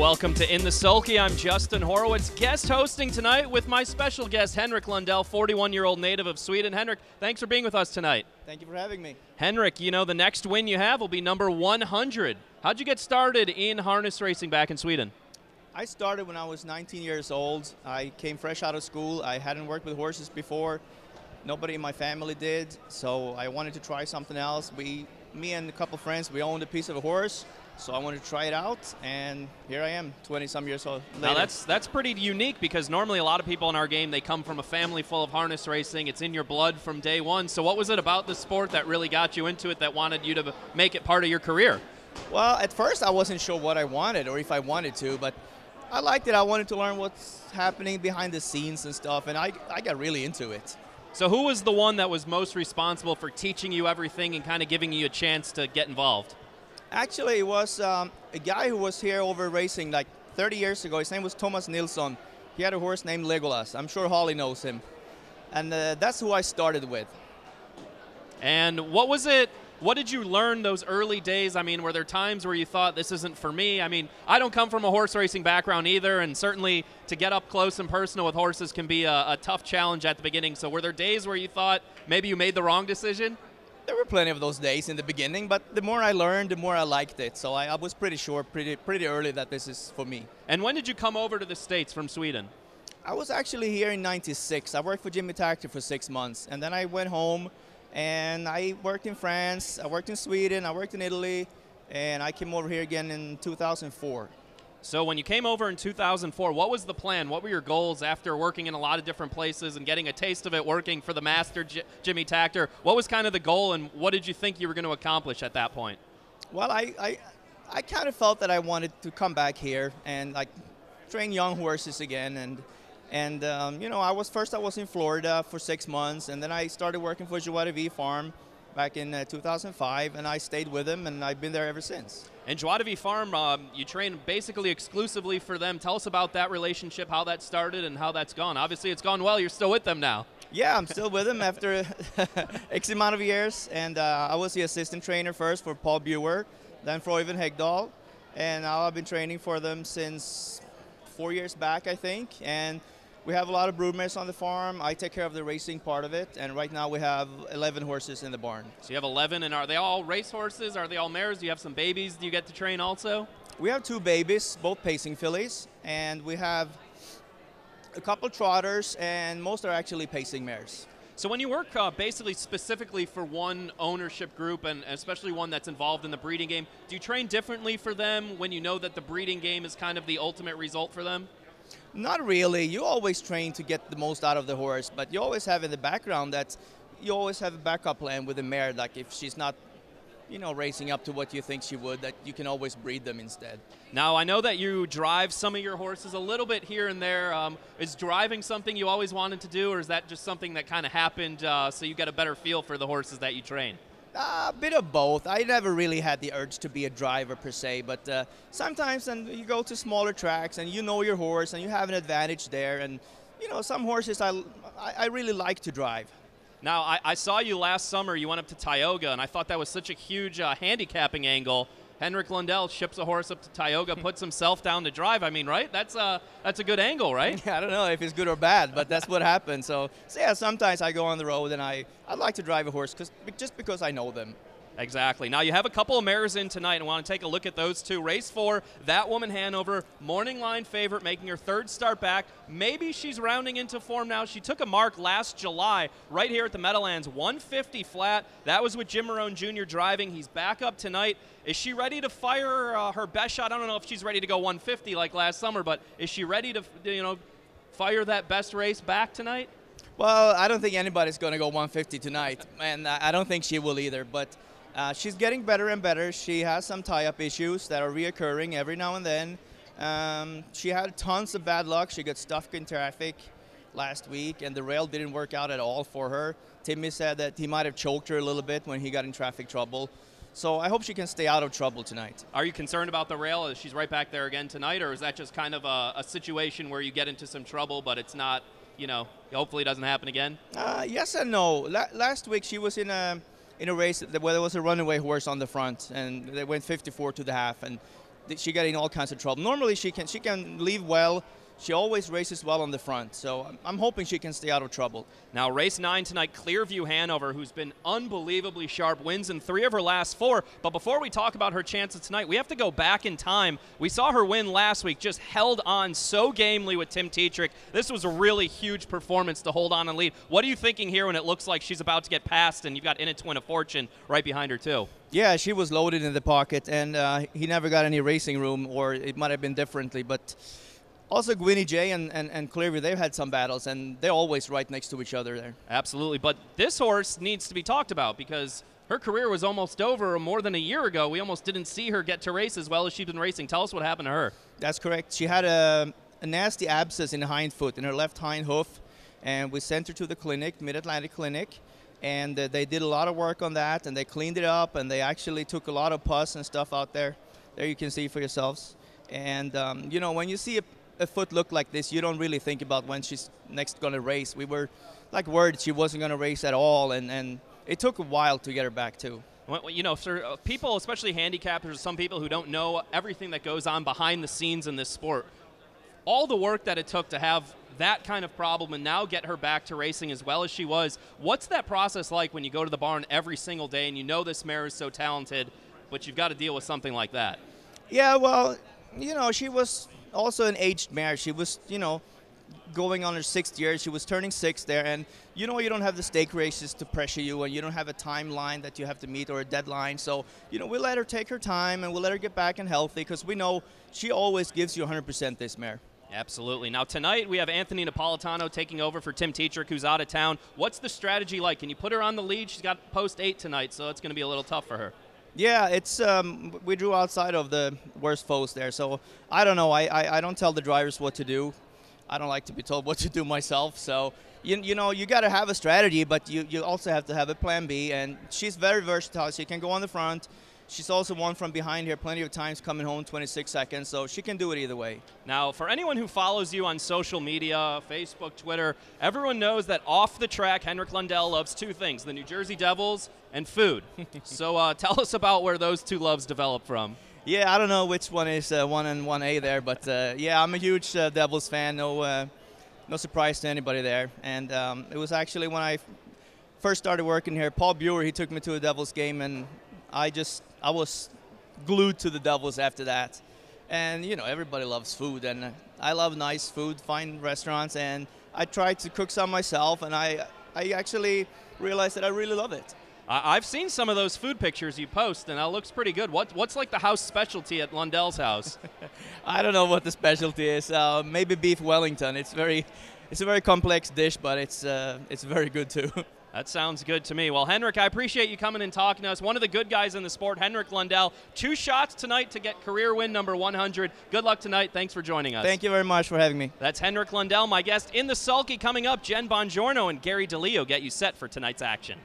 welcome to In the Sulky. I'm Justin Horowitz, guest hosting tonight with my special guest, Henrik Lundell, 41-year-old native of Sweden. Henrik, thanks for being with us tonight. Thank you for having me. Henrik, you know the next win you have will be number 100. How'd you get started in harness racing back in Sweden? I started when I was 19 years old. I came fresh out of school. I hadn't worked with horses before. Nobody in my family did, so I wanted to try something else. Me and a couple friends, we owned a piece of a horse, so I wanted to try it out, and here I am, 20-some years old later. Now that's pretty unique, because normally a lot of people in our game, they come from a family full of harness racing. It's in your blood from day one. So what was it about the sport that really got you into it, that wanted you to make it part of your career? Well, at first I wasn't sure what I wanted or if I wanted to, but I liked it. I wanted to learn what's happening behind the scenes and stuff, and I got really into it. So who was the one that was most responsible for teaching you everything and kind of giving you a chance to get involved? Actually, it was a guy who was here over racing like 30 years ago. His name was Thomas Nilsson. He had a horse named Legolas. I'm sure Holly knows him. And that's who I started with. And what was it? What did you learn those early days? I mean, were there times where you thought, this isn't for me? I mean, I don't come from a horse racing background either, and certainly to get up close and personal with horses can be a tough challenge at the beginning. So were there days where you thought maybe you made the wrong decision? There were plenty of those days in the beginning, but the more I learned, the more I liked it. So I was pretty sure pretty early that this is for me. And when did you come over to the States from Sweden? I was actually here in '96. I worked for Jimmy Tetrick for 6 months, and then I went home. And I worked in France, I worked in Sweden, I worked in Italy, and I came over here again in 2004. So when you came over in 2004, what was the plan? What were your goals after working in a lot of different places and getting a taste of it working for the master, Jimmy Tetrick? What was kind of the goal, and what did you think you were going to accomplish at that point? Well, I kind of felt that I wanted to come back here and like train young horses again, and you know, I was in Florida for 6 months, and then I started working for Joie de Vie Farm back in 2005, and I stayed with them, and I've been there ever since. And Joie de Vie Farm, you train basically exclusively for them. Tell us about that relationship, how that started, and how that's gone. Obviously, it's gone well. You're still with them now. Yeah, I'm still with them after X amount of years, and I was the assistant trainer first for Paul Buer, then for Oyvind Hegdahl, and now I've been training for them since 4 years back, I think, and we have a lot of broodmares on the farm. I take care of the racing part of it, and right now we have 11 horses in the barn. So you have 11, and are they all race horses? Are they all mares? Do you have some babies do you get to train also? We have 2 babies, both pacing fillies, and we have a couple trotters, and most are actually pacing mares. So when you work basically specifically for one ownership group, and especially one that's involved in the breeding game, do you train differently for them when you know that the breeding game is kind of the ultimate result for them? Not really. You always train to get the most out of the horse, but you always have in the background that you always have a backup plan with the mare, like if she's not, you know, racing up to what you think she would, that you can always breed them instead. Now, I know that you drive some of your horses a little bit here and there. Is driving something you always wanted to do, or is that just something that kind of happened so you get a better feel for the horses that you train? A bit of both. I never really had the urge to be a driver per se, but sometimes you go to smaller tracks and you know your horse and you have an advantage there. And you know, some horses I really like to drive. Now, I saw you last summer. You went up to Tioga, and I thought that was such a huge handicapping angle. Henrik Lundell ships a horse up to Tioga, puts himself down to drive. I mean, right? That's a good angle, right? Yeah, I don't know if it's good or bad, but that's what happened. So yeah, sometimes I go on the road and I like to drive a horse just because I know them. Exactly. Now, you have a couple of mares in tonight, and I want to take a look at those two. Race 4, That Woman Hanover, morning line favorite, making her 3rd start back. Maybe she's rounding into form now. She took a mark last July right here at the Meadowlands, 150 flat. That was with Jim Marone Jr. driving. He's back up tonight. Is she ready to fire her best shot? I don't know if she's ready to go 150 like last summer, but is she ready to, you know, fire that best race back tonight? Well, I don't think anybody's going to go 150 tonight, and I don't think she will either, but she's getting better and better. She has some tie-up issues that are reoccurring every now and then. She had tons of bad luck. She got stuck in traffic last week, and the rail didn't work out at all for her. Timmy said that he might have choked her a little bit when he got in traffic trouble. So I hope she can stay out of trouble tonight. Are you concerned about the rail? Is she's right back there again tonight, or is that just kind of a situation where you get into some trouble, but it's not, you know, hopefully it doesn't happen again? Yes and no. Last week she was in a race where there was a runaway horse on the front, and they went 54 to the half, and she got in all kinds of trouble. Normally she can leave well. She always races well on the front, so I'm hoping she can stay out of trouble. Now, race 9 tonight, Clearview Hanover, who's been unbelievably sharp, wins in 3 of her last 4. But before we talk about her chances tonight, we have to go back in time. We saw her win last week, just held on so gamely with Tim Tetrick. This was a really huge performance to hold on and lead. What are you thinking here when it looks like she's about to get passed and you've got In It to Win a Fortune right behind her, too? Yeah, she was loaded in the pocket, and he never got any racing room, or it might have been differently, but also, Gwynnie J and Clearview, they've had some battles, and they're always right next to each other there. Absolutely, but this horse needs to be talked about because her career was almost over more than a year ago. We almost didn't see her get to race as well as she's been racing. Tell us what happened to her. That's correct. She had a nasty abscess in the hind foot, in her left hind hoof, and we sent her to the clinic, Mid-Atlantic Clinic, and they did a lot of work on that, and they cleaned it up, and they actually took a lot of pus and stuff out there. There you can see for yourselves. And, you know, when you see a foot look like this, you don't really think about when she's next going to race. We were like worried she wasn't going to race at all, and it took a while to get her back too. Well, you know, for people, especially handicappers, some people who don't know everything that goes on behind the scenes in this sport, all the work that it took to have that kind of problem and now get her back to racing as well as she was, what's that process like when you go to the barn every single day and you know this mare is so talented, but you've got to deal with something like that? Yeah, well, you know, she was also an aged mare. She was, you know, going on her 6th year. She was turning 6 there, and you know you don't have the stake races to pressure you, and you don't have a timeline that you have to meet or a deadline. So, you know, we let her take her time, and we'll let her get back and healthy because we know she always gives you 100%, this mare. Absolutely. Now, tonight we have Anthony Napolitano taking over for Tim Tetrick, who's out of town. What's the strategy like? Can you put her on the lead? She's got post 8 tonight, so it's going to be a little tough for her. Yeah, it's we drew outside of the worst foes there, so I don't know. I don't tell the drivers what to do. I don't like to be told what to do myself. So you know, you got to have a strategy, but you also have to have a plan B. And she's very versatile. She can go on the front. She's also won from behind here plenty of times, coming home 26 seconds, so she can do it either way. Now, for anyone who follows you on social media, Facebook, Twitter, everyone knows that off the track, Henrik Lundell loves 2 things, the New Jersey Devils and food. So tell us about where those 2 loves develop from. Yeah, I don't know which one is 1 and 1A there, but yeah, I'm a huge Devils fan. No surprise to anybody there. And it was actually when I first started working here, Paul Buer, he took me to a Devils game, and I was glued to the Devils after that. And, you know, everybody loves food, and I love nice food, fine restaurants, and I tried to cook some myself, and I actually realized that I really love it. I've seen some of those food pictures you post, and that looks pretty good. What's like the house specialty at Lundell's house? I don't know what the specialty is. Maybe beef Wellington. It's a very complex dish, but it's very good too. That sounds good to me. Well, Henrik, I appreciate you coming and talking to us. One of the good guys in the sport, Henrik Lundell. 2 shots tonight to get career win number 100. Good luck tonight. Thanks for joining us. Thank you very much for having me. That's Henrik Lundell, my guest in the Sulky. Coming up, Jen Bongiorno and Gary DeLeo get you set for tonight's action.